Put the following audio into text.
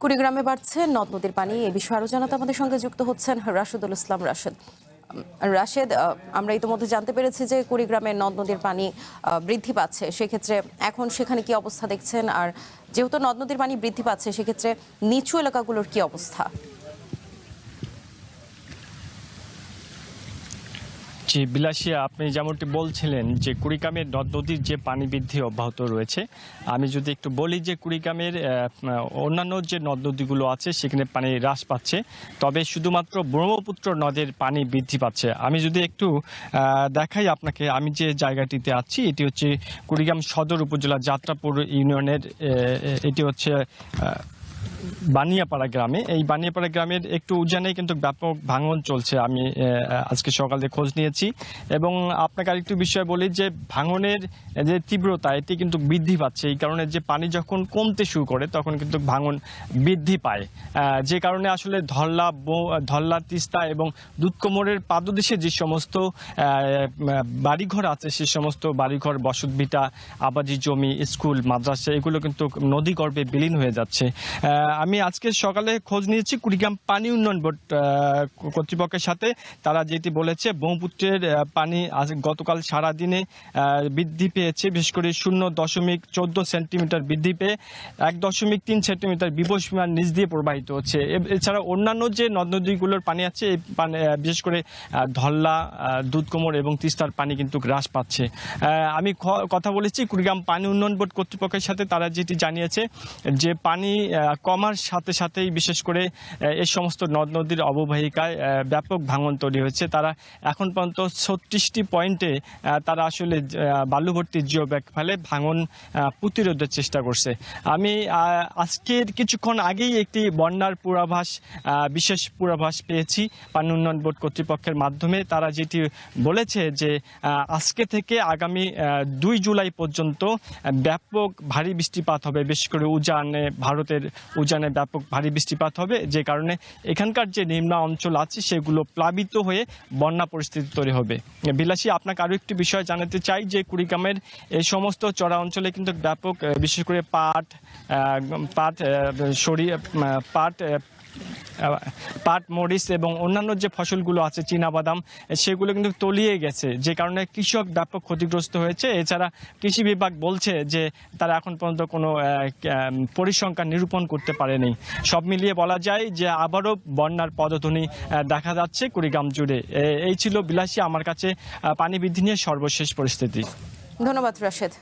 কুড়িগ্রামে বাড়ছে নদ নদীর পানি। এ বিষয়ে আরো জানাতে আমাদের সঙ্গে যুক্ত হচ্ছেন রাশেদুল ইসলাম। রাশেদ, আমরা ইতিমধ্যে জানতে পেরেছি যে কুড়িগ্রামে নদ নদীর পানি বৃদ্ধি পাচ্ছে। সেক্ষেত্রে এখন সেখানে কি অবস্থা দেখছেন? আর যেহেতু নদ নদীর পানি বৃদ্ধি পাচ্ছে, সেক্ষেত্রে নিচু এলাকাগুলোর কি অবস্থা? জি, বিলাসিয়া, আপনি যেমনটি বলছিলেন যে কুড়িগ্রামের নদ নদীর যে পানি বৃদ্ধি অব্যাহত রয়েছে। আমি যদি একটু বলি যে কুড়িগ্রামের অন্যান্য যে নদ নদীগুলো আছে সেখানে পানি হ্রাস পাচ্ছে, তবে শুধুমাত্র ব্রহ্মপুত্র নদের পানি বৃদ্ধি পাচ্ছে। আমি যদি একটু দেখাই আপনাকে, আমি যে জায়গাটিতে আছি এটি হচ্ছে কুড়িগ্রাম সদর উপজেলা যাত্রাপুর ইউনিয়নের, এটি হচ্ছে বানিয়াপাড়া গ্রামে। এই বানিয়াপাড়া গ্রামের একটু উজানে কিন্তু ব্যাপক ভাঙন চলছে। আমি আজকে সকালে খোঁজ নিয়েছি এবং আপনাকে আরেকটু বিষয় বলি যে ভাঙনের যে তীব্রতা এটি কিন্তু বৃদ্ধি পাচ্ছে। এই কারণে যে পানি যখন কমতে শুরু করে তখন কিন্তু ভাঙন বৃদ্ধি পায়, যে কারণে আসলে ধল্লা, তিস্তা এবং দুধকুমোরের পাদদেশে যে সমস্ত বাড়িঘর আছে সে সমস্ত বাড়িঘর, বসতভিটা, আবাদি জমি, স্কুল, মাদ্রাসা এগুলো কিন্তু নদীগর্ভে বিলীন হয়ে যাচ্ছে। আমি আজকে সকালে খোঁজ নিয়েছি কুড়িগ্রাম পানি উন্নয়ন বোর্ড কর্তৃপক্ষের সাথে। তারা যেটি বলেছে, ব্রহ্মপুত্রের পানি আজ গতকাল সারাদিনে বৃদ্ধি পেয়েছে, বিশেষ করে 0.14 সেন্টিমিটার বৃদ্ধি পেয়ে 1.3 সেন্টিমিটার বিপদসীমার নিচ দিয়ে প্রবাহিত হচ্ছে। এছাড়া অন্যান্য যে নদ নদীগুলোর পানি আছে, এই পানি বিশেষ করে ধল্লা, দুধকুমোর এবং তিস্তার পানি কিন্তু হ্রাস পাচ্ছে। আমি কথা বলেছি কুড়িগ্রাম পানি উন্নয়ন বোর্ড কর্তৃপক্ষের সাথে। তারা যেটি জানিয়েছে যে পানি কমার সাথে সাথেই বিশেষ করে এই সমস্ত নদ নদীর অববাহিকায় ব্যাপক ভাঙন তৈরি হয়েছে। তারা এখন পর্যন্ত 36টি পয়েন্টে তারা আসলে বালু ভর্তি জিও ব্যাগ ফেলে ভাঙন প্রতিরোধের চেষ্টা করছে। আমি আজকের কিছুক্ষণ আগেই একটি বন্যার পূর্বাভাস, বিশেষ পূর্বাভাস পেয়েছি পানি উন্নয়ন বোর্ড কর্তৃপক্ষের মাধ্যমে। তারা যেটি বলেছে যে আজকে থেকে আগামী 2 জুলাই পর্যন্ত ব্যাপক ভারী বৃষ্টিপাত হবে, বিশেষ করে ভারতের উজানে ব্যাপক ভারী বৃষ্টিপাত হবে, যে কারণে এখানকার যে নিম্ন অঞ্চল আছে সেগুলো প্লাবিত হয়ে বন্যা পরিস্থিতি তৈরি হবে। বিলাসী, আপনাকে আরও একটি বিষয় জানাতে চাই যে কুড়িগ্রামের এই সমস্ত চড়া অঞ্চলে কিন্তু ব্যাপক, বিশেষ করে পাট, মরিচ এবং অন্যান্য যে ফসলগুলো আছে, চীনাবাদাম, সেগুলো কিন্তু তলিয়ে গেছে, যে কারণে কৃষক ব্যাপক ক্ষতিগ্রস্ত হয়েছে। এছাড়া কৃষি বিভাগ বলছে যে তারা এখন পর্যন্ত কোনো পরিসংখ্যান নিরূপণ করতে পারেনি। সব মিলিয়ে বলা যায় যে আবারও বন্যার পদধ্বনি দেখা যাচ্ছে কুড়িগ্রাম জুড়ে। এই ছিল বিলাসী আমার কাছে পানি বৃদ্ধি নিয়ে সর্বশেষ পরিস্থিতি। ধন্যবাদ রাশেদ।